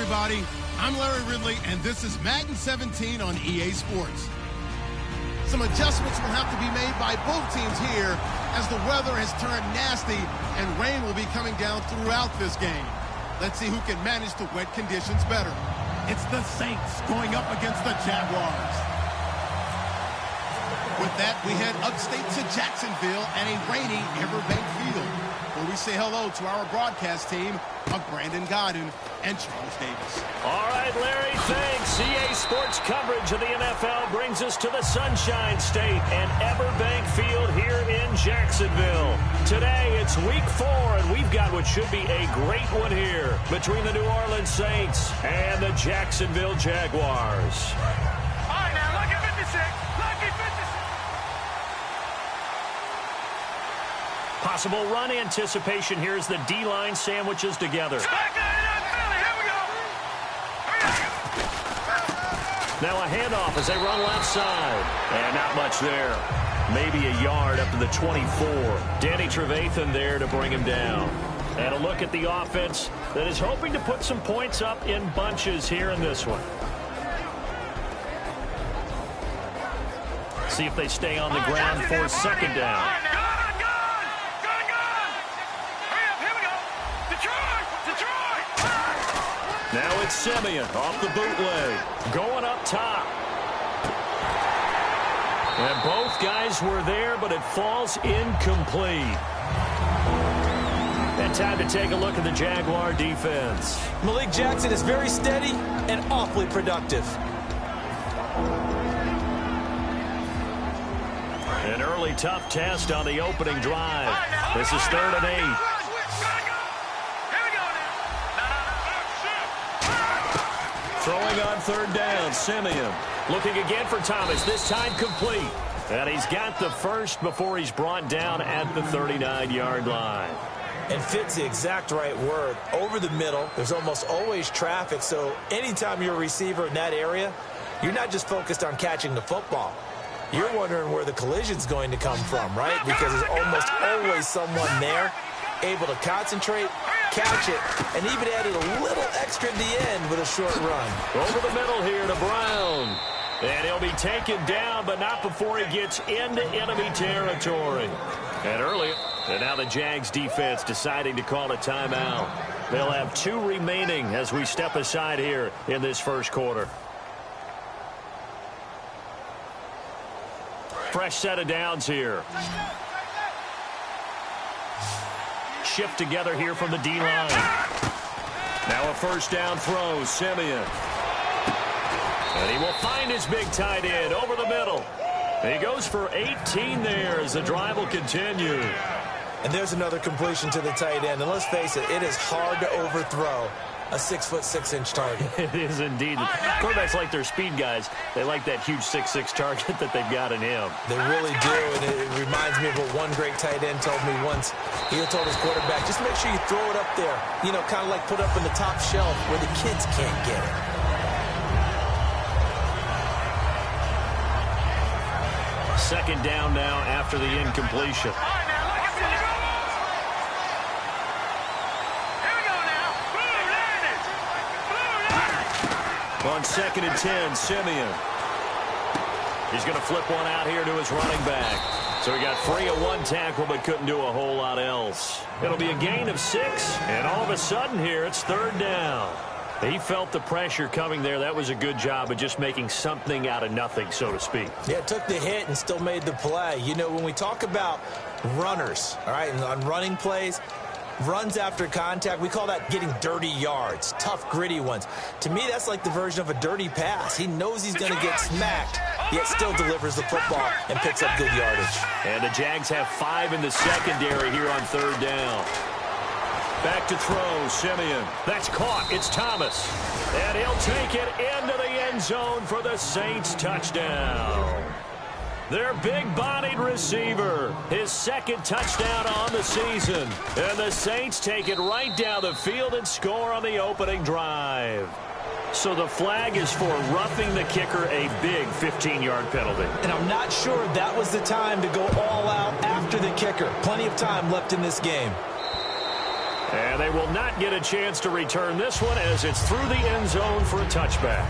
everybody. I'm Larry Ridley, and this is Madden 17 on EA Sports. Some adjustments will have to be made by both teams here as the weather has turned nasty and rain will be coming down throughout this game. Let's see who can manage the wet conditions better. It's the Saints going up against the Jaguars. With that, we head upstate to Jacksonville and a rainy Everbank Field, where we say hello to our broadcast team of Brandon Godden and Charles Davis. All right, Larry, thanks. EA Sports coverage of the NFL brings us to the Sunshine State and Everbank Field here in Jacksonville. Today, it's week 4, and we've got what should be a great one here between the New Orleans Saints and the Jacksonville Jaguars. All right, now, look at 56. Lucky 56. Possible run anticipation here as the D-line sandwiches together. Now a handoff as they run left side. And not much there. Maybe a yard up to the 24. Danny Trevathan there to bring him down. And a look at the offense that is hoping to put some points up in bunches here in this one. See if they stay on the ground for second down. Now it's Simeon off the bootleg. Going up top. And both guys were there, but it falls incomplete. And time to take a look at the Jaguar defense. Malik Jackson is very steady and awfully productive. An early tough test on the opening drive. This is 3rd and 8. Throwing on 3rd down, Simeon. Looking again for Thomas, this time complete. And he's got the first before he's brought down at the 39-yard line. And fit's the exact right word. Over the middle, there's almost always traffic, so anytime you're a receiver in that area, you're not just focused on catching the football. You're wondering where the collision's going to come from, right? Because there's almost always someone there able to concentrate, catch it, and even added a little extra at the end with a short run. Over the middle here to Brown. And he'll be taken down, but not before he gets into enemy territory. And early, and now the Jags defense deciding to call a timeout. They'll have 2 remaining as we step aside here in this first quarter. Fresh set of downs here. Shift together here from the D-line. Now a first down throw, Simeon. And he will find his big tight end over the middle. He goes for 18 there as the drive will continue. And there's another completion to the tight end. And let's face it, it is hard to overthrow a 6'6" target. It is indeed. Quarterbacks like their speed guys. They like that huge 6'6" target that they've got in him. They really do, and it reminds me of what one great tight end told me once. He told his quarterback, just make sure you throw it up there. You know, kind of like put up in the top shelf where the kids can't get it. Second down now after the incompletion. On 2nd and 10, Simeon. He's going to flip one out here to his running back. So he got free of 1 tackle, but couldn't do a whole lot else. It'll be a gain of 6, and all of a sudden here, it's 3rd down. He felt the pressure coming there. That was a good job of just making something out of nothing, so to speak. Yeah, took the hit and still made the play. You know, when we talk about runners, all right, and on running plays, runs after contact, we call that getting dirty yards, tough, gritty ones. To me, that's like the version of a dirty pass. He knows he's going to get smacked, yet still delivers the football and picks up good yardage. And the Jags have 5 in the secondary here on 3rd down. Back to throw, Simeon. That's caught. It's Thomas. And he'll take it into the end zone for the Saints touchdown. Their big-bodied receiver, his 2nd touchdown on the season. And the Saints take it right down the field and score on the opening drive. So the flag is for roughing the kicker, a big 15-yard penalty. And I'm not sure that was the time to go all out after the kicker. Plenty of time left in this game. And they will not get a chance to return this one as it's through the end zone for a touchback.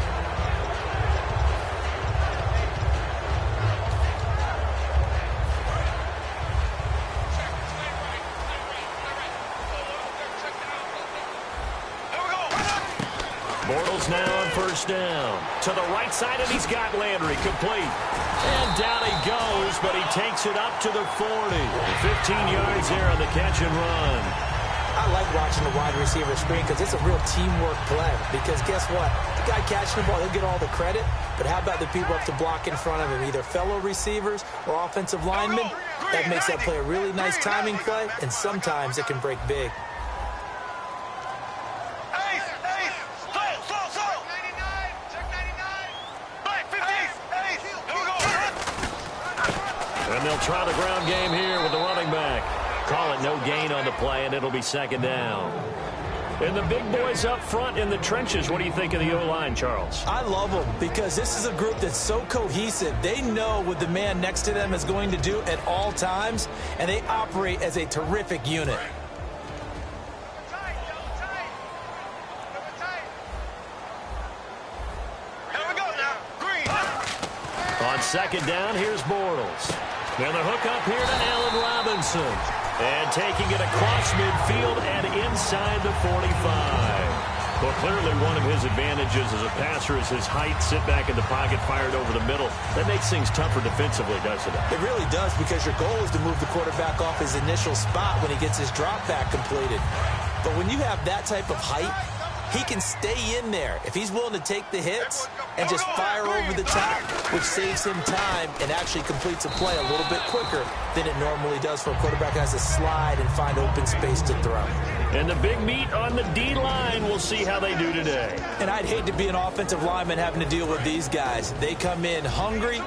Bortles now on first down. To the right side, and he's got Landry complete. And down he goes, but he takes it up to the 40. 15 yards there on the catch and run. I like watching the wide receiver screen because it's a real teamwork play. Because guess what? The guy catching the ball, he'll get all the credit. But how about the people up to block in front of him, either fellow receivers or offensive linemen? That makes that play a really nice timing play, and sometimes it can break big. And they'll try the ground game here with the running back. Call it no gain on the play, and it'll be second down. And the big boys up front in the trenches, what do you think of the O-line, Charles? I love them because this is a group that's so cohesive. They know what the man next to them is going to do at all times, and they operate as a terrific unit. On second down, here's Bortles. Now the hook up here to Allen Robinson. And taking it across midfield and inside the 45. Well, clearly one of his advantages as a passer is his height. Sit back in the pocket, fired over the middle. That makes things tougher defensively, doesn't it? It really does, because your goal is to move the quarterback off his initial spot when he gets his drop back completed. But when you have that type of height, he can stay in there if he's willing to take the hits and just fire over the top, which saves him time and actually completes a play a little bit quicker than it normally does for a quarterback who has to slide and find open space to throw. And the big meat on the D-line, we'll see how they do today. And I'd hate to be an offensive lineman having to deal with these guys. They come in hungry,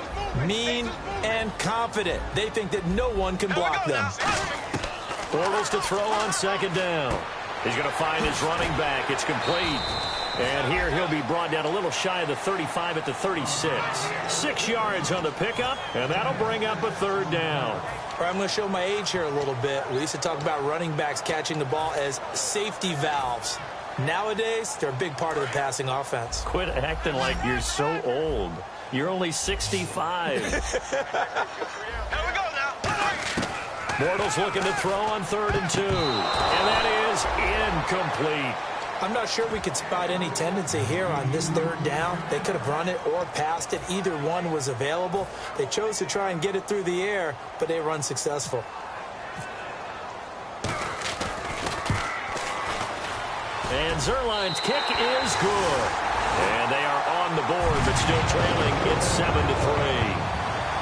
mean, and confident. They think that no one can block them. Bortles to throw on second down. He's going to find his running back. It's complete. And here he'll be brought down a little shy of the 35 at the 36. 6 yards on the pickup, and that'll bring up a third down. All right, I'm going to show my age here a little bit. We used to talk about running backs catching the ball as safety valves. Nowadays, they're a big part of the passing offense. Quit acting like you're so old. You're only 65. Here we go now. Bortles looking to throw on 3rd and 2. And that is incomplete. I'm not sure we could spot any tendency here on this third down. They could have run it or passed it. Either one was available. They chose to try and get it through the air, but they were unsuccessful. And Zerline's kick is good. And they are on the board, but still trailing. It's 7-3.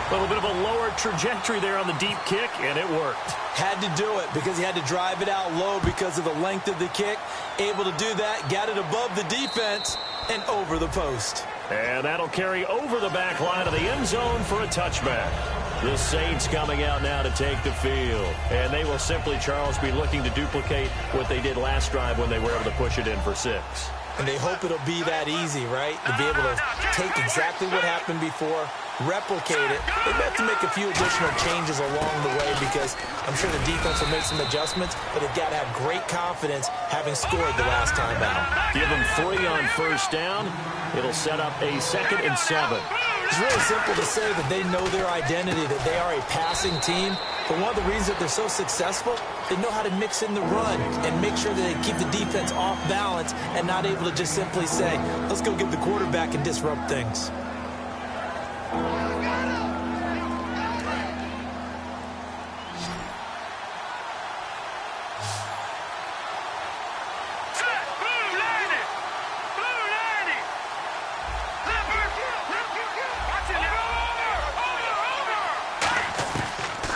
A little bit of a lower trajectory there on the deep kick, and it worked. Had to do it because he had to drive it out low because of the length of the kick. Able to do that, got it above the defense and over the post. And that'll carry over the back line of the end zone for a touchback. The Saints coming out now to take the field. And they will simply, Charles, be looking to duplicate what they did last drive when they were able to push it in for 6. And they hope it'll be that easy, right? To be able to take exactly what happened before, replicate it. They may have to make a few additional changes along the way because I'm sure the defense will make some adjustments, but they've got to have great confidence having scored the last time out. Give them 3 on first down. It'll set up a 2nd and 7. It's really simple to say that they know their identity, that they are a passing team. But one of the reasons that they're so successful, they know how to mix in the run and make sure that they keep the defense off balance and not able to just simply say, let's go get the quarterback and disrupt things.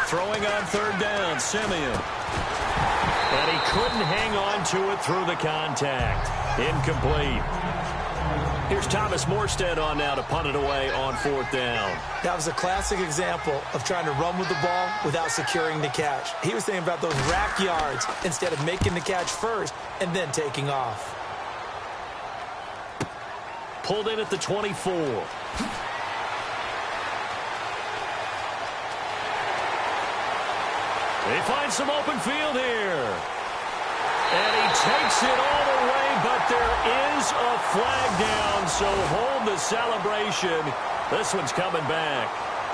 Throwing on 3rd down, Simeon. And he couldn't hang on to it through the contact. Incomplete. Here's Thomas Morstead on now to punt it away on 4th down. That was a classic example of trying to run with the ball without securing the catch. He was thinking about those rack yards instead of making the catch first and then taking off. Pulled in at the 24. They find some open field here. And he takes it all the way, but there is a flag down, so hold the celebration. This one's coming back.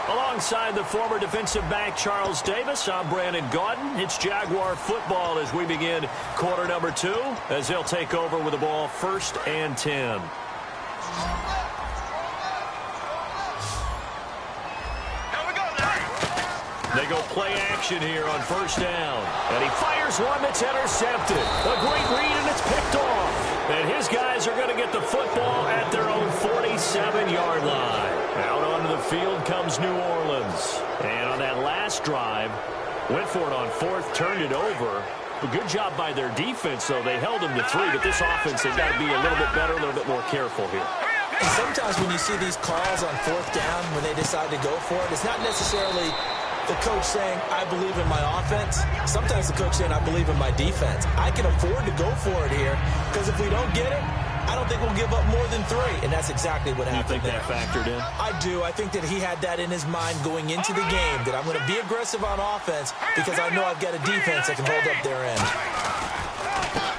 Alongside the former defensive back Charles Davis, I'm Brandon Gaudin. It's Jaguar football as we begin quarter number 2, as they'll take over with the ball 1st and 10. They go play action here on 1st down. And he fires one that's intercepted. A great read, and it's picked off. And his guys are going to get the football at their own 47-yard line. Out onto the field comes New Orleans. And on that last drive, went for it on 4th, turned it over. A good job by their defense, though. They held them to 3, but this offense, they've got to be a little bit better, a little bit more careful here. And sometimes when you see these calls on 4th down, when they decide to go for it, it's not necessarily the coach saying, I believe in my offense. Sometimes the coach saying, I believe in my defense. I can afford to go for it here, because if we don't get it, I don't think we'll give up more than 3. And that's exactly what happened. You think that factored in? I do. I think that he had that in his mind going into the game, that I'm going to be aggressive on offense because I know I've got a defense that can hold up their end.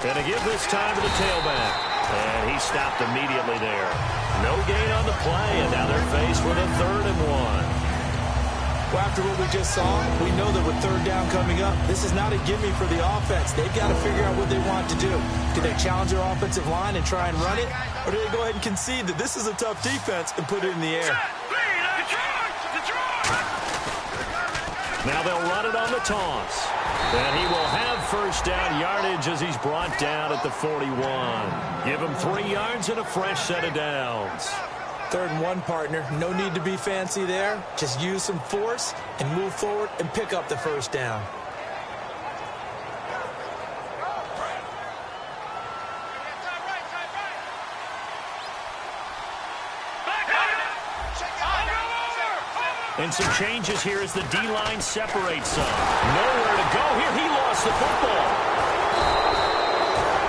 Going to give this time to the tailback. And he stopped immediately there. No gain on the play, and now they're faced with a 3rd and 1. Well, after what we just saw, we know that with 3rd down coming up, this is not a gimme for the offense. They've got to figure out what they want to do. Do they challenge their offensive line and try and run it? Or do they go ahead and concede that this is a tough defense and put it in the air? Now they'll run it on the toss. And he will have 1st down yardage as he's brought down at the 41. Give him 3 yards and a fresh set of downs. 3rd and 1, partner. No need to be fancy there. Just use some force and move forward and pick up the 1st down. And some changes here as the D-line separates some. Nowhere to go here. He lost the football.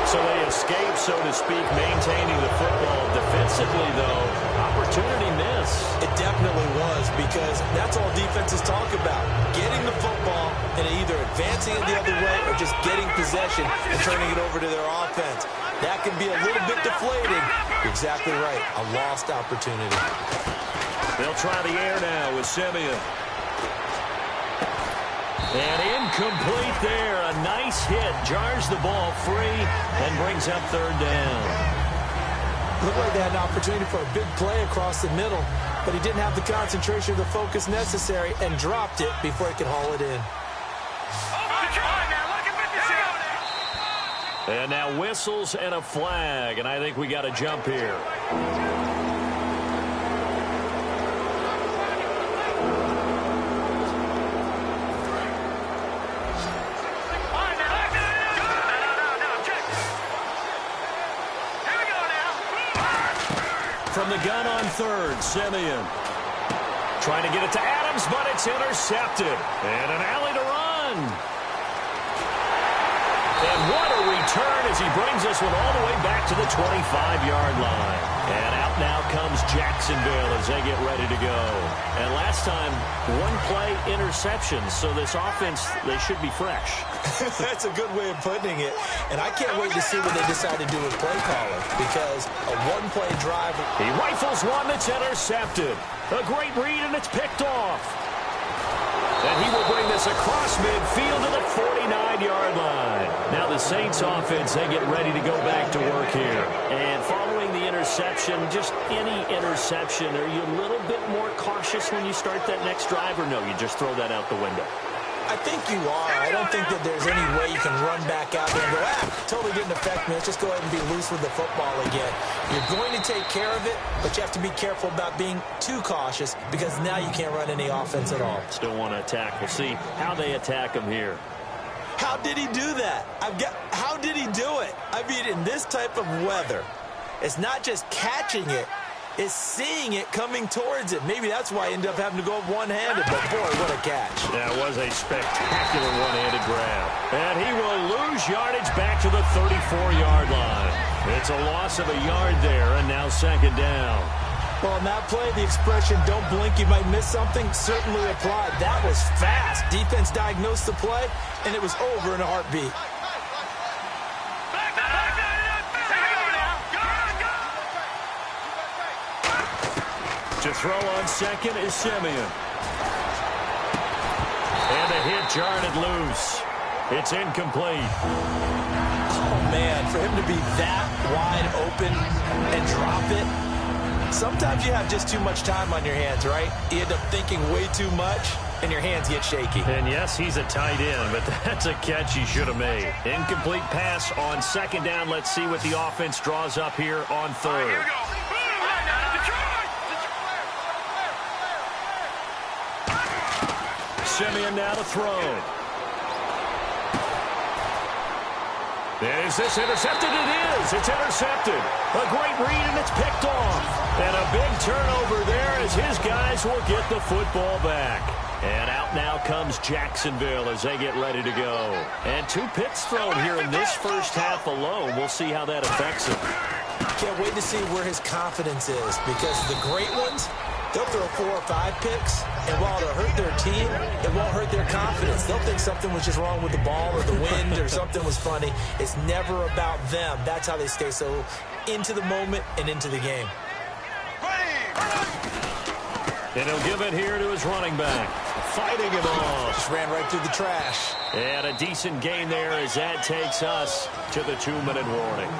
So they escape, so to speak, maintaining the football. Defensively, though, opportunity miss. It definitely was, because that's all defenses talk about. Getting the football and either advancing it the other way or just getting possession and turning it over to their offense. That can be a little bit deflating. You're exactly right. A lost opportunity. They'll try the air now with Simeon. And incomplete there. A nice hit. Jars the ball free and brings up 3rd down. Looked like they had an opportunity for a big play across the middle, but he didn't have the concentration or the focus necessary and dropped it before he could haul it in. And now whistles and a flag, and I think we got a jump here. From the gun on 3rd, Simeon. Trying to get it to Adams, but it's intercepted. And an alley to run. And what a return as he brings this one all the way back to the 25-yard line. And out now comes Jacksonville as they get ready to go. And last time, 1-play interception. So this offense, they should be fresh. That's a good way of putting it. And I can't wait to see what they decide to do with play calling, because a 1-play drive. He rifles one that's intercepted. A great read, and it's picked off. And he will bring this across midfield to the 49-yard line. Now the Saints offense, they get ready to go back to work here. And following the interception, just any interception, are you a little bit more cautious when you start that next drive, or no, you just throw that out the window? I think you are. I don't think that there's any way you can run back out there and go, totally didn't affect me. Let's just go ahead and be loose with the football again. You're going to take care of it, but you have to be careful about being too cautious, because now you can't run any offense at all. Still want to attack. We'll see how they attack him here. How did he do that? How did he do it? I mean, in this type of weather, it's not just catching it. Is seeing it coming towards it. Maybe that's why he ended up having to go up one-handed, but boy, what a catch. That was a spectacular one-handed grab. And he will lose yardage back to the 34-yard line. It's a loss of a yard there, and now 2nd down. Well, on that play, the expression, don't blink, you might miss something, certainly applied. That was fast. Defense diagnosed the play, and it was over in a heartbeat. To throw on second is Simeon. And the hit jarred it loose. It's incomplete. Oh, man, for him to be that wide open and drop it. Sometimes you have just too much time on your hands, right? You end up thinking way too much, and your hands get shaky. And yes, he's a tight end, but that's a catch he should have made. Incomplete pass on second down. Let's see what the offense draws up here on third. Here we go. Simeon now to throw. Is this intercepted? It is. It's intercepted. A great read, and it's picked off. And a big turnover there as his guys will get the football back. And out now comes Jacksonville as they get ready to go. And 2 picks thrown here in this first half alone. We'll see how that affects him. Can't wait to see where his confidence is, because the great ones, they'll throw 4 or 5 picks, and while it'll hurt their team, it won't hurt their confidence. They'll think something was just wrong with the ball or the wind or something was funny. It's never about them. That's how they stay so into the moment and into the game. And he'll give it here to his running back. Fighting him off. Just ran right through the trash. And a decent gain there as that takes us to the 2-minute warning.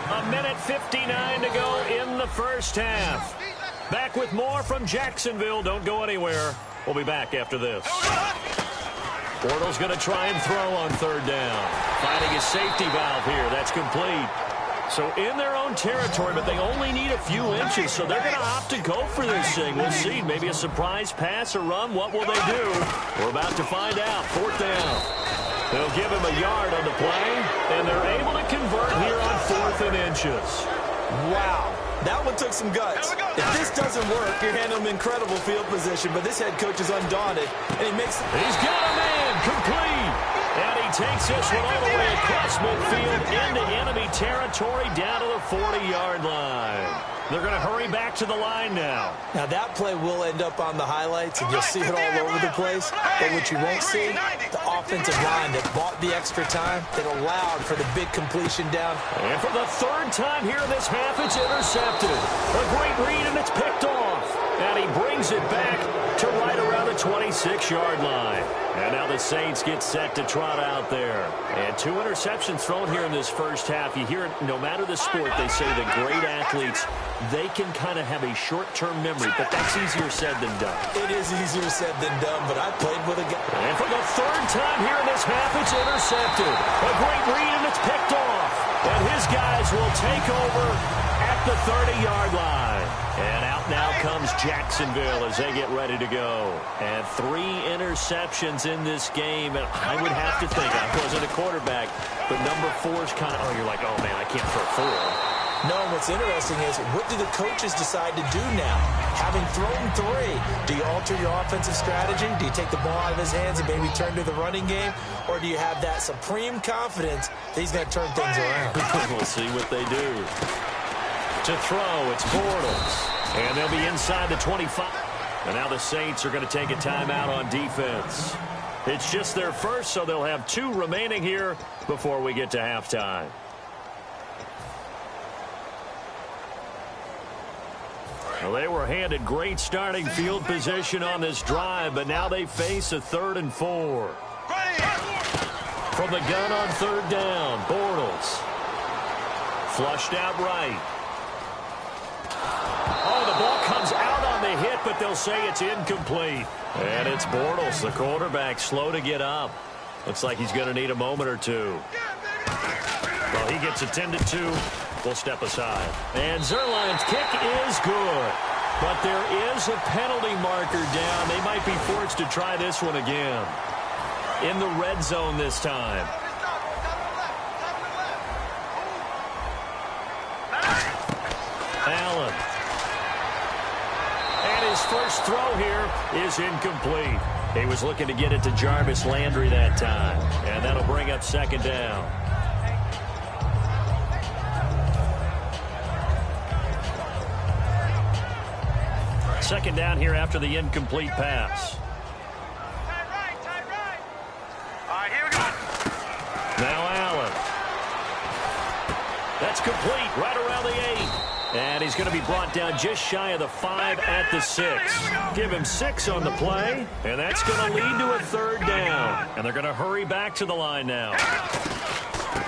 1:59 to go in the first half. Back with more from Jacksonville. Don't go anywhere. We'll be back after this. Bortles going to try and throw on third down. Finding his safety valve here. That's complete. So in their own territory, but they only need a few inches, so they're going to opt to go for this thing. We'll see. Maybe a surprise pass or run. What will they do? We're about to find out. 4th down. They'll give him a yard on the play, and they're able to convert here on 4th and inches. Wow. That one took some guts. If this doesn't work, you're handing him incredible field position, but this head coach is undaunted, and he makes... He's got a man complete. And he takes this one all the way across midfield into enemy territory down to the 40-yard line. They're going to hurry back to the line now. Now, that play will end up on the highlights, and you'll see it all over the place. But what you won't see, the offensive line that bought the extra time, that allowed for the big completion down. And for the 3rd time here in this half, it's intercepted. A great read, and it's picked off. And he brings it back to right around the 26-yard line. And now the Saints get set to trot out there. And 2 interceptions thrown here in this first half. You hear it, no matter the sport, they say the great athletes, they can kind of have a short-term memory, but that's easier said than done. It is easier said than done, but I played with a guy. And for the 3rd time here in this half, it's intercepted. A great read, and it's picked off. And his guys will take over at the 30-yard line. And out now comes Jacksonville as they get ready to go. And 3 interceptions in this game. And I would have to think, I wasn't a quarterback, but number 4 is kind of, you're like, oh, man, I can't throw 4. No, what's interesting is, what do the coaches decide to do now? Having thrown 3, do you alter your offensive strategy? Do you take the ball out of his hands and maybe turn to the running game? Or do you have that supreme confidence that he's going to turn things around? We'll see what they do. To throw, it's Bortles. And they'll be inside the 25. And now the Saints are going to take a timeout on defense. It's just their first, so they'll have 2 remaining here before we get to halftime. Well, they were handed great starting field position on this drive, but now they face a 3rd and 4. From the gun on 3rd down, Bortles. Flushed out right. Oh, the ball comes out on the hit, but they'll say it's incomplete. And it's Bortles, the quarterback, slow to get up. Looks like he's going to need a moment or 2. Well, he gets attended to. We'll step aside. And Zerline's kick is good. But there is a penalty marker down. They might be forced to try this one again. In the red zone this time. Allen. And his first throw here is incomplete. He was looking to get it to Jarvis Landry that time. And that'll bring up 2nd down. Second down here after the incomplete pass. All right, here we go. Now Allen. That's complete right around the 8. And he's going to be brought down just shy of the 5 at the 6. Give him 6 on the play, and that's going to lead to a 3rd down. And they're going to hurry back to the line now.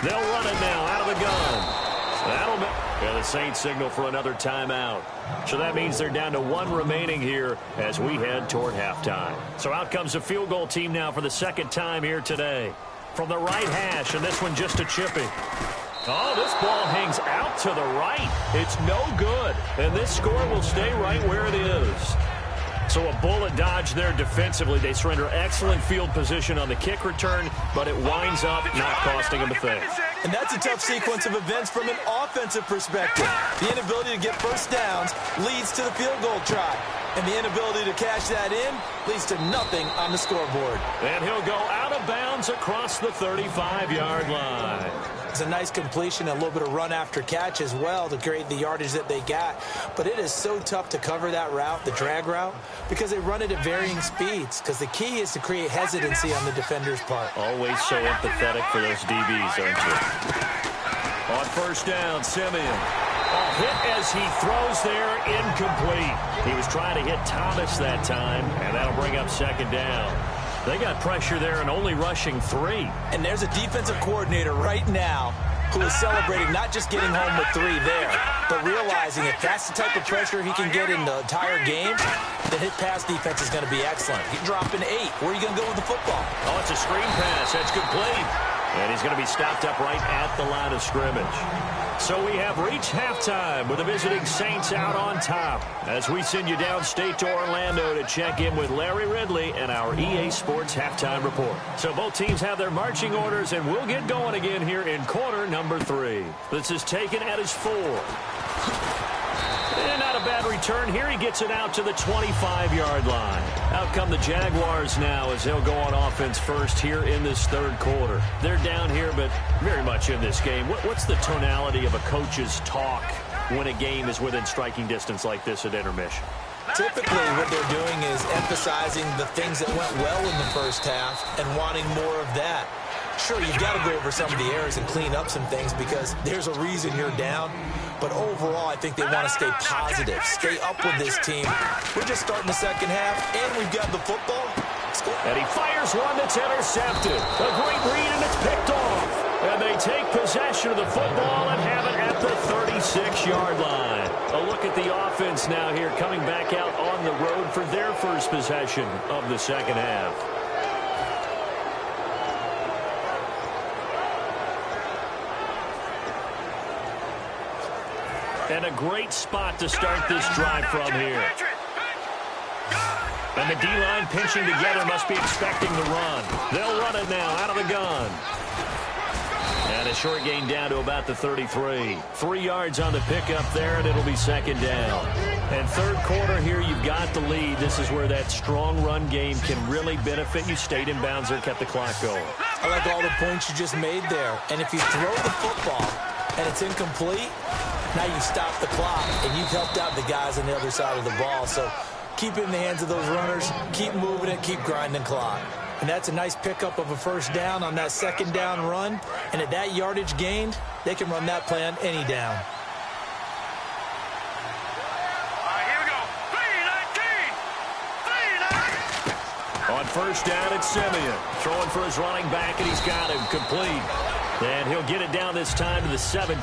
They'll run it now out of the gun. That'll be... Yeah, the Saints signal for another timeout. So that means they're down to 1 remaining here as we head toward halftime. So out comes the field goal team now for the 2nd time here today. From the right hash, and this one just a chipping. Oh, this ball hangs out to the right. It's no good, and this score will stay right where it is. So a bullet dodge there defensively. They surrender excellent field position on the kick return, but it winds up not costing them a thing. And that's a tough sequence of events from an offensive perspective. The inability to get first downs leads to the field goal try. And the inability to cash that in leads to nothing on the scoreboard. And he'll go out of bounds across the 35-yard line. It's a nice completion, a little bit of run after catch as well to create the yardage that they got. But it is so tough to cover that route, the drag route, because they run it at varying speeds. Because the key is to create hesitancy on the defender's part. Always so empathetic for those DBs, aren't you? On 1st down, Simeon. A hit as he throws there, incomplete. He was trying to hit Thomas that time, and that'll bring up 2nd down. They got pressure there and only rushing 3. And there's a defensive coordinator right now who is celebrating not just getting home with 3 there, but realizing if that's the type of pressure he can get in the entire game, then his pass defense is going to be excellent. He dropped an 8. Where are you going to go with the football? Oh, it's a screen pass. That's complete. And he's going to be stopped up right at the line of scrimmage. So we have reached halftime with the visiting Saints out on top as we send you downstate to Orlando to check in with Larry Ridley and our EA Sports Halftime Report. So both teams have their marching orders, and we'll get going again here in quarter number 3. This is taken at his 4. And not a bad return here. He gets it out to the 25-yard line. Out come the Jaguars now as they'll go on offense first here in this 3rd quarter. They're down here, but very much in this game. What's the tonality of a coach's talk when a game is within striking distance like this at intermission? Typically, what they're doing is emphasizing the things that went well in the first half and wanting more of that. Sure, you've got to go over some of the errors and clean up some things because there's a reason you're down. But overall, I think they want to stay positive, stay up with this team. We're just starting the 2nd half, and we've got the football. And he fires one that's intercepted. A great read, and it's picked off. And they take possession of the football and have it at the 36-yard line. A look at the offense now here, coming back out on the road for their first possession of the 2nd half. And a great spot to start this drive from here. And the D-line pinching together must be expecting the run. They'll run it now out of the gun. And a short gain down to about the 33. 3 yards on the pickup there, and it'll be 2nd down. And 3rd quarter here, you've got the lead. This is where that strong run game can really benefit you. Stayed in bounds there, kept the clock going. I like all the points you just made there. And if you throw the football and it's incomplete, now you stop the clock, and you've helped out the guys on the other side of the ball. So keep it in the hands of those runners, keep moving it, keep grinding clock. And that's a nice pickup of a 1st down on that 2nd down run. And at that yardage gained, they can run that play on any down. Here we go. 3-19. On 1st down, it's Simeon. Throwing for his running back, and he's got him complete. And he'll get it down this time to the 17.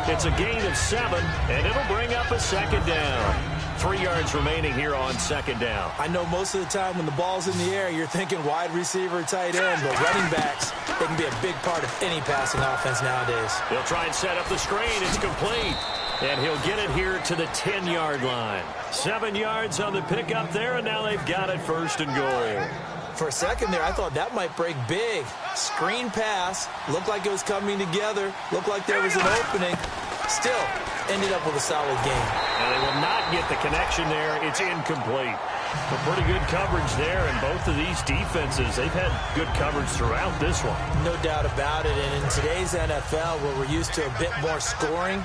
It's a gain of 7, and it'll bring up a 2nd down. 3 yards remaining here on 2nd down. I know most of the time when the ball's in the air, you're thinking wide receiver, tight end, but running backs, they can be a big part of any passing offense nowadays. He'll try and set up the screen. It's complete. And he'll get it here to the 10-yard line. 7 yards on the pickup there, and now they've got it 1st and goal. For a second there, I thought that might break big. Screen pass. Looked like it was coming together. Looked like there was an opening. Still, ended up with a solid game. And they will not get the connection there. It's incomplete. But pretty good coverage there, and both of these defenses, they've had good coverage throughout this one. No doubt about it. And in today's NFL, where we're used to a bit more scoring,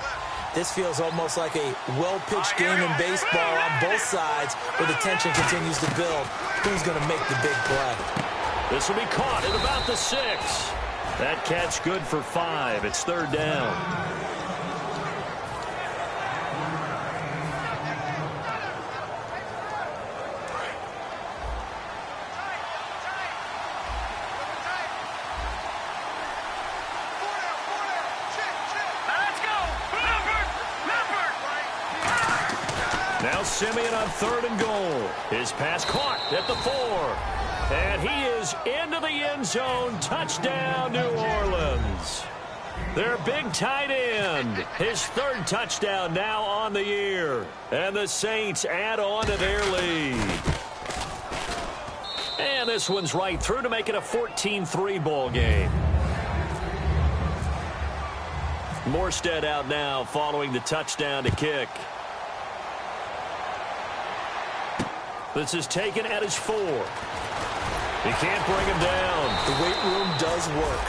this feels almost like a well-pitched game in baseball on both sides where the tension continues to build. Who's going to make the big play? This will be caught at about the 6. That catch good for 5. It's 3rd down. Now Simeon on 3rd and goal. His pass caught at the 4. And he is into the end zone. Touchdown, New Orleans. Their big tight end. His 3rd touchdown now on the year. And the Saints add on to their lead. And this one's right through to make it a 14-3 ball game. Morstead out now following the touchdown to kick. This is taken at his 4. He can't bring him down. The weight room does work.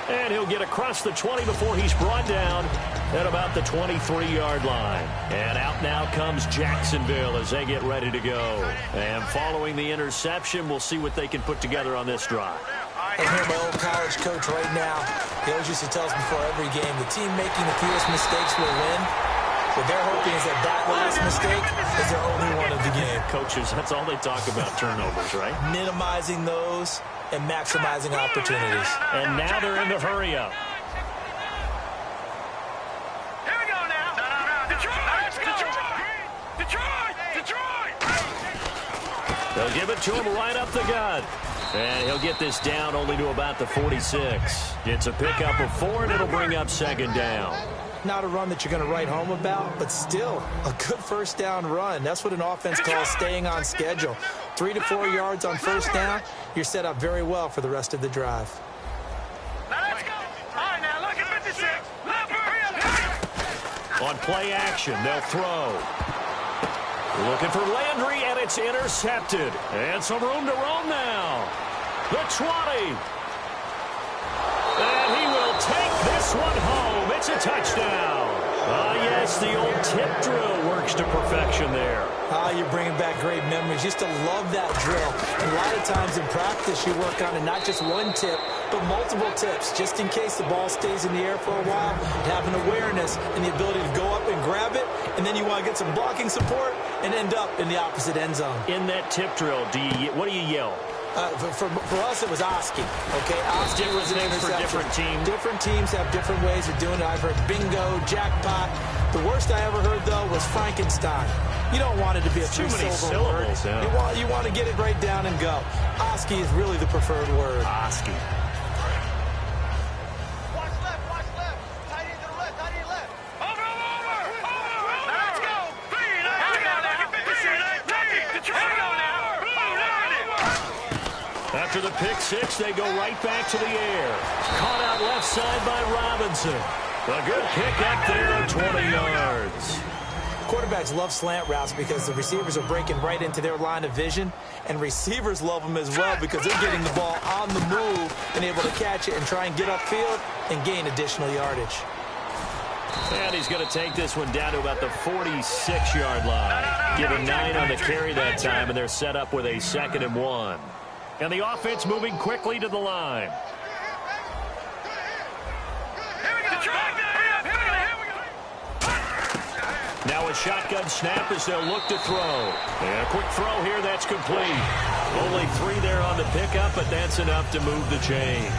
And he'll get across the 20 before he's brought down at about the 23-yard line. And out now comes Jacksonville as they get ready to go. And following the interception, we'll see what they can put together on this drive. I hear my old college coach right now. He always used to tell us before every game, the team making the fewest mistakes will win. What they're hoping is that last mistake is their only one of the game. Coaches, that's all they talk about, turnovers, right? Minimizing those and maximizing opportunities. And now they're in the hurry-up. Here we go now. Detroit! They'll give it to him right up the gut. And he'll get this down only to about the 46. It's a pickup of 4, and it'll bring up 2nd down. Not a run that you're going to write home about, but still a good first down run. That's what an offense calls staying on schedule. 3 to 4 yards on first down, you're set up very well for the rest of the drive. Now let's go. All right, now look at 56. On play action, they'll throw. Looking for Landry, and it's intercepted. And some room to roam now. The 20. And he will take this one home. It's a touchdown. Yes, the old tip drill works to perfection there. You're bringing back great memories. Used to love that drill. And a lot of times in practice, you work on it, not just one tip, but multiple tips, just in case the ball stays in the air for a while. Have an awareness and the ability to go up and grab it, and then you want to get some blocking support and end up in the opposite end zone. In that tip drill, what do you yell? For us, it was Oski. Okay, Oski was an names for interception. different teams. Different teams have different ways of doing it. I've heard bingo, jackpot. The worst I ever heard, though, was Frankenstein. You don't want it to be a too many syllable word. Yeah. You want to get it right down and go. Oski is really the preferred word. Oski. Watch left. Tight end to the left. Over. Now let's go. Here we go now. After the pick 6, they go right back to the air. Caught out left side by Robinson. A good kick up there at 20 yards. Quarterbacks love slant routes because the receivers are breaking right into their line of vision, and receivers love them as well because they're getting the ball on the move and able to catch it and try and get upfield and gain additional yardage. And he's going to take this one down to about the 46-yard line. Given 9 on the carry that time, and they're set up with a 2nd and 1. And the offense moving quickly to the line. Now a shotgun snap as they'll look to throw. And a quick throw here, that's complete. Only 3 there on the pickup, but that's enough to move the chains.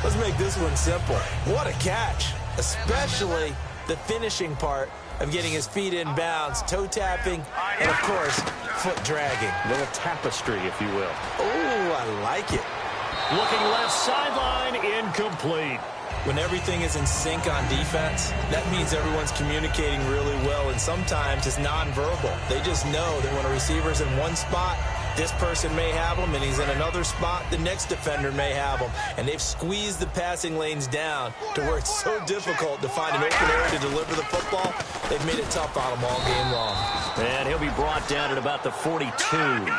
Let's make this one simple. What a catch, especially the finishing part of getting his feet in bounds, toe tapping, and, of course, foot dragging. A little tapestry, if you will. Oh, I like it. Looking left sideline, incomplete. When everything is in sync on defense, that means everyone's communicating really well, and sometimes it's nonverbal. They just know that when a receiver's in one spot, this person may have him, and he's in another spot, the next defender may have him. And they've squeezed the passing lanes down to where it's so difficult to find an open area to deliver the football. They've made it tough on him all game long. And he'll be brought down at about the 42.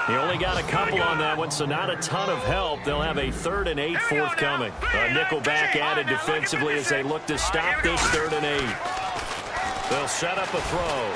He only got a couple on that one, so not a ton of help. They'll have a 3rd and 8 forthcoming. A nickel back added defensively as they look to stop this 3rd and 8. They'll set up a throw.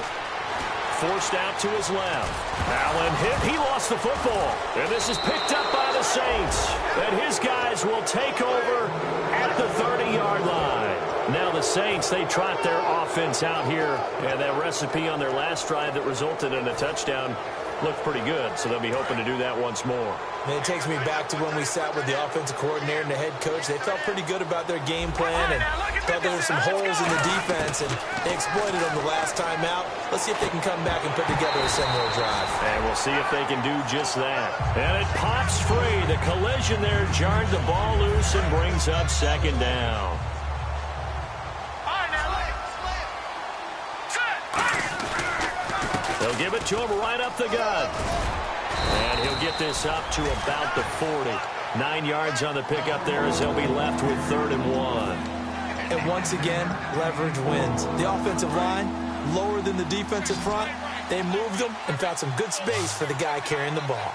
Forced out to his left. Allen hit. He lost the football. And this is picked up by the Saints. And his guys will take over at the 30-yard line. Now the Saints, they trot their offense out here. And that recipe on their last drive that resulted in a touchdown looked pretty good, so they'll be hoping to do that once more. And it takes me back to when we sat with the offensive coordinator and the head coach. They felt pretty good about their game plan and thought there were some holes in the defense, and they exploited them the last time out. Let's see if they can come back and put together a similar drive. And we'll see if they can do just that. And it pops free. The collision there jarred the ball loose and brings up second down. They'll give it to him right up the gut. And he'll get this up to about the 40. 9 yards on the pickup there as they'll be left with 3rd and 1. And once again, leverage wins. The offensive line, lower than the defensive front. They moved them and found some good space for the guy carrying the ball.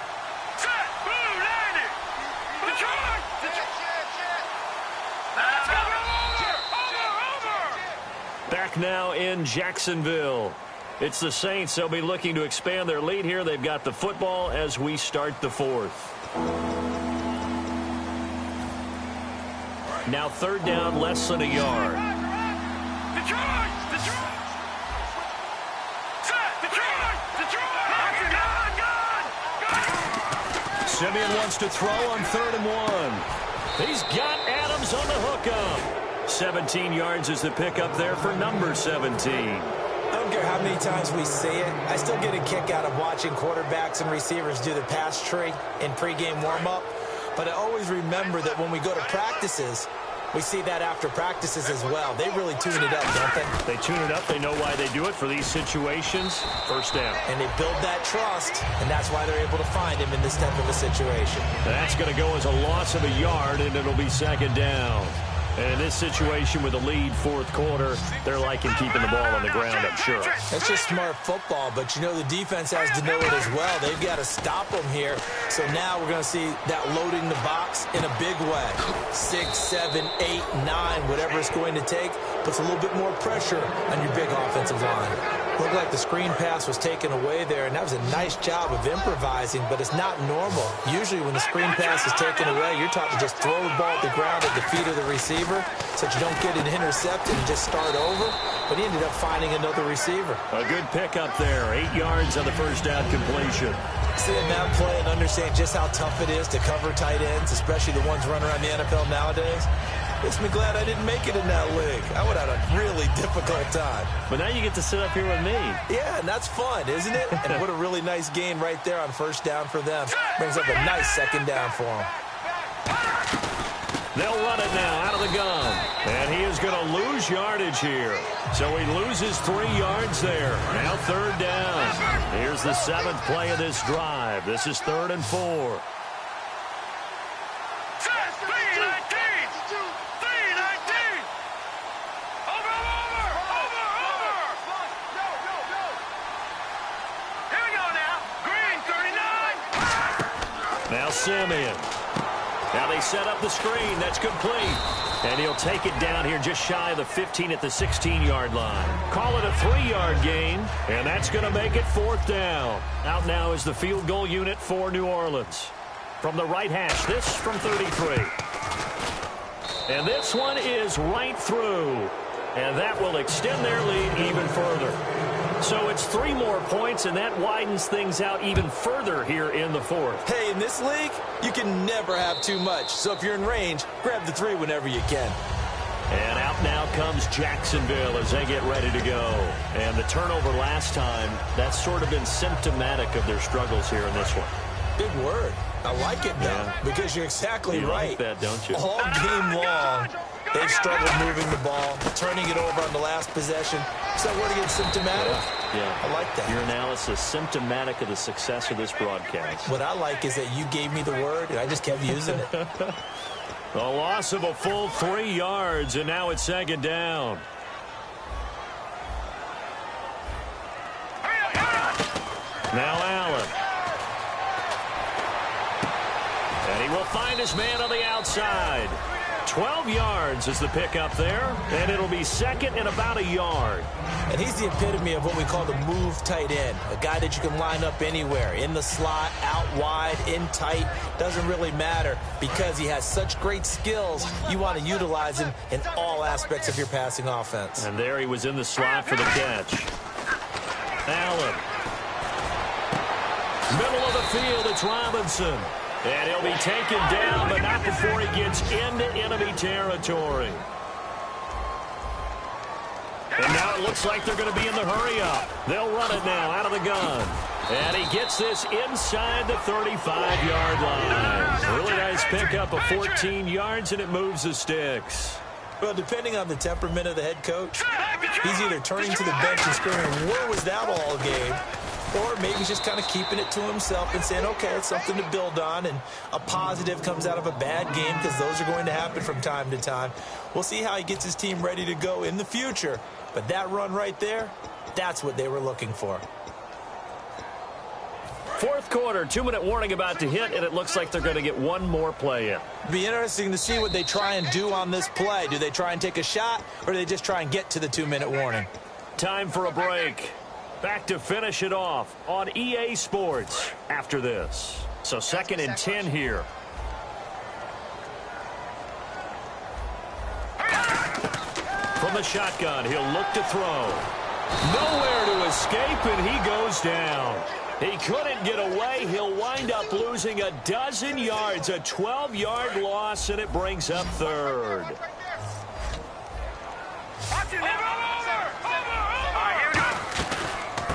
Back now in Jacksonville. It's the Saints. They'll be looking to expand their lead here. They've got the football as we start the 4th. Now 3rd down, less than a yard. Simeon wants to throw on 3rd and 1. He's got Adams on the hookup. 17 yards is the pickup there for number 17. I don't care how many times we say it, I still get a kick out of watching quarterbacks and receivers do the pass tree in pregame warm-up. But I always remember that when we go to practices, we see that after practices as well. They really tune it up, don't they? They tune it up. They know why they do it for these situations. 1st down. And they build that trust, and that's why they're able to find him in this type of a situation. That's going to go as a loss of a yard, and it'll be 2nd down. And in this situation with the lead 4th quarter, they're liking keeping the ball on the ground, I'm sure. That's just smart football, but you know the defense has to know it as well. They've got to stop them here. So now we're going to see that loading the box in a big way. 6, 7, 8, 9, whatever it's going to take, puts a little bit more pressure on your big offensive line. Looked like the screen pass was taken away there, and that was a nice job of improvising, but it's not normal. Usually when the screen pass is taken away, you're taught to just throw the ball at the ground at the feet of the receiver so that you don't get it intercepted and just start over, but he ended up finding another receiver. A good pickup there, 8 yards on the 1st down completion. Seeing that play and understand just how tough it is to cover tight ends, especially the ones running around the NFL nowadays, makes me glad I didn't make it in that league. I would have had a really difficult time. But now you get to sit up here with me. Yeah, and that's fun, isn't it? And what a really nice gain right there on 1st down for them. Brings up a nice 2nd down for them. They'll run it now out of the gun. And he is going to lose yardage here. So he loses 3 yards there. Now 3rd down. Here's the 7th play of this drive. This is 3rd and 4. Now Simeon. Now they set up the screen. That's complete. And he'll take it down here just shy of the 15 at the 16-yard line. Call it a 3-yard gain, and that's going to make it 4th down. Out now is the field goal unit for New Orleans. From the right hash, this from 33. And this one is right through. And that will extend their lead even further. So it's 3 more points, and that widens things out even further here in the 4th. Hey, in this league, you can never have too much. So if you're in range, grab the 3 whenever you can. And out now comes Jacksonville as they get ready to go. And the turnover last time, that's sort of been symptomatic of their struggles here in this one. Big word. I like it, though, because you're exactly right. You like that, don't you? All game long, they've struggled moving the ball, turning it over on the last possession. So word again, symptomatic? Yeah. I like that. Your analysis, symptomatic of the success of this broadcast. What I like is that you gave me the word, and I just kept using it. A loss of a full 3 yards, and now it's 2nd down. Now Allen. And he will find his man on the outside. 12 yards is the pickup there, and it'll be 2nd and about a yard. And he's the epitome of what we call the move tight end, a guy that you can line up anywhere, in the slot, out wide, in tight, doesn't really matter because he has such great skills. You want to utilize him in all aspects of your passing offense. And there he was in the slot for the catch. Allen. Middle of the field, it's Robinson. And he'll be taken down, but not before he gets into enemy territory. And now it looks like they're going to be in the hurry-up. They'll run it now out of the gun. And he gets this inside the 35-yard line. Really nice pickup of 14 yards, and it moves the sticks. Well, depending on the temperament of the head coach, he's either turning to the bench and screaming, where was that all game? Or maybe he's just kind of keeping it to himself and saying, okay, it's something to build on, and a positive comes out of a bad game because those are going to happen from time to time. We'll see how he gets his team ready to go in the future. But that run right there, that's what they were looking for. Fourth quarter, 2-minute warning about to hit, and it looks like they're going to get one more play in. It'll be interesting to see what they try and do on this play. Do they try and take a shot, or do they just try and get to the 2-minute warning? Time for a break. Back to finish it off on EA Sports after this. So 2nd and 10 here. From the shotgun, he'll look to throw. Nowhere to escape, and he goes down. He couldn't get away. He'll wind up losing a dozen yards, a 12-yard loss, and it brings up 3rd.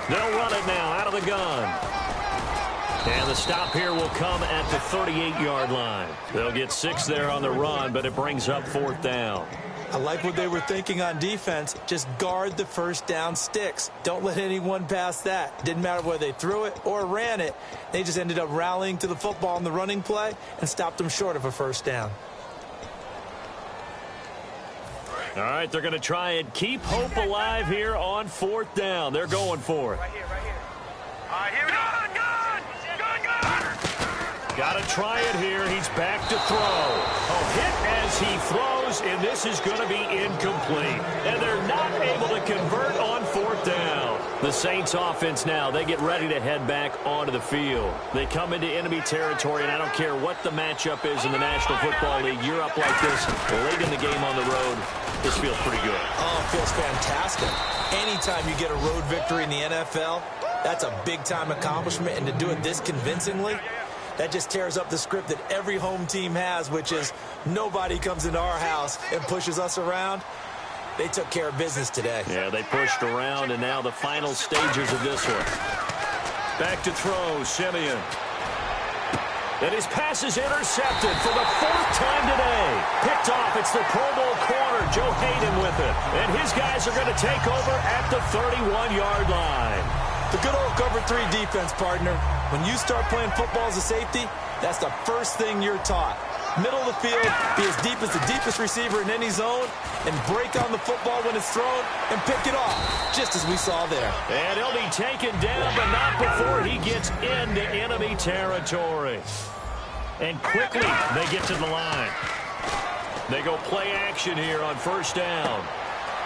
They'll run it now out of the gun. And the stop here will come at the 38-yard line. They'll get 6 there on the run, but it brings up 4th down. I like what they were thinking on defense. Just guard the first down sticks. Don't let anyone pass that. Didn't matter whether they threw it or ran it. They just ended up rallying to the football in the running play and stopped them short of a first down. All right, they're going to try and keep hope alive here on 4th down. They're going for it. Right here. All right, here we go. Got to try it here. He's back to throw. A hit as he throws, and this is going to be incomplete. And they're not able to convert on 4th down. The Saints offense now, they get ready to head back onto the field. They come into enemy territory, and I don't care what the matchup is in the National Football League. You're up like this late in the game on the road. This feels pretty good. Oh, it feels fantastic. Anytime you get a road victory in the NFL, that's a big-time accomplishment, and to do it this convincingly, that just tears up the script that every home team has, which is nobody comes into our house and pushes us around. They took care of business today. Yeah, they pushed around, and now the final stages of this one. Back to throw, Simeon. And his pass is intercepted for the 4th time today. Picked off, it's the Pro Bowl corner, Joe Hayden with it. And his guys are going to take over at the 31-yard line. The good old cover 3 defense, partner. When you start playing football as a safety, that's the first thing you're taught. Middle of the field, be as deep as the deepest receiver in any zone, and break on the football when it's thrown and pick it off, just as we saw there. And he'll be taken down, but not before he gets into enemy territory. And quickly, they get to the line. They go play action here on 1st down.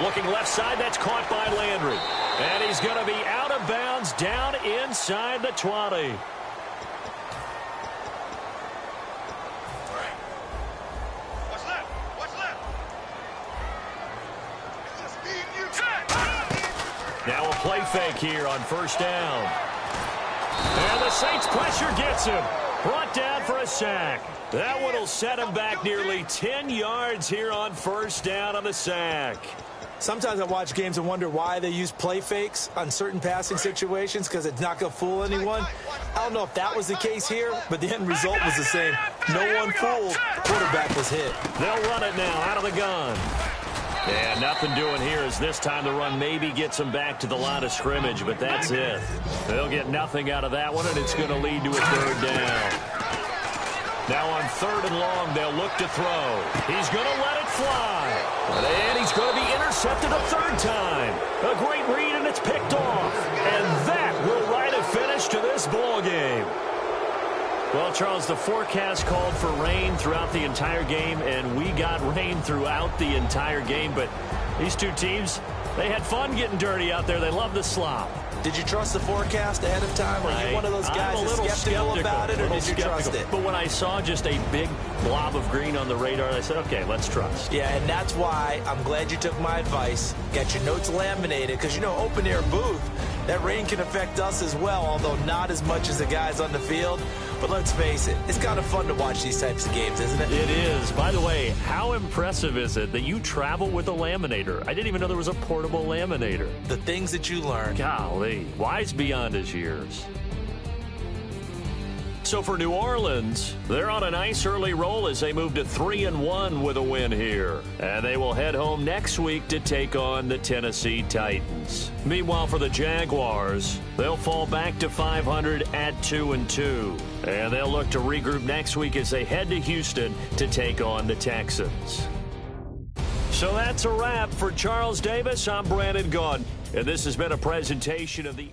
Looking left side, that's caught by Landry. And he's going to be out of bounds down inside the 20. Now a play fake here on 1st down. And the Saints pressure gets him. Brought down for a sack. That one will set him back nearly 10 yards here on 1st down on the sack. Sometimes I watch games and wonder why they use play fakes on certain passing situations, because it's not going to fool anyone. I don't know if that was the case here, but the end result was the same. No one fooled. Quarterback was hit. They'll run it now out of the gun. And nothing doing here as this time the run maybe gets them back to the line of scrimmage, but that's it. They'll get nothing out of that one, and it's going to lead to a 3rd down. Now on 3rd and long, they'll look to throw. He's going to let it fly. And he's going to be intercepted a 3rd time. A great read, and it's picked off. And that will write a finish to this ball game. Well, Charles, the forecast called for rain throughout the entire game, and we got rain throughout the entire game. But these two teams, they had fun getting dirty out there. They love the slop. Did you trust the forecast ahead of time? Are you one of those guys I'm a that's little skeptical about it, or did you trust it? But when I saw just a big blob of green on the radar, I said, okay, let's trust. Yeah, and that's why I'm glad you took my advice. Got your notes laminated, because, you know, open-air booth, that rain can affect us as well, although not as much as the guys on the field. But let's face it, it's kind of fun to watch these types of games, isn't it? It is. By the way, how impressive is it that you travel with a laminator? I didn't even know there was a portable laminator. The things that you learn. Golly, wise beyond his years. So for New Orleans, they're on a nice early roll as they move to 3-1 with a win here. And they will head home next week to take on the Tennessee Titans. Meanwhile, for the Jaguars, they'll fall back to 500 at 2-2. And they'll look to regroup next week as they head to Houston to take on the Texans. So that's a wrap. For Charles Davis, I'm Brandon Gaudin. And this has been a presentation of the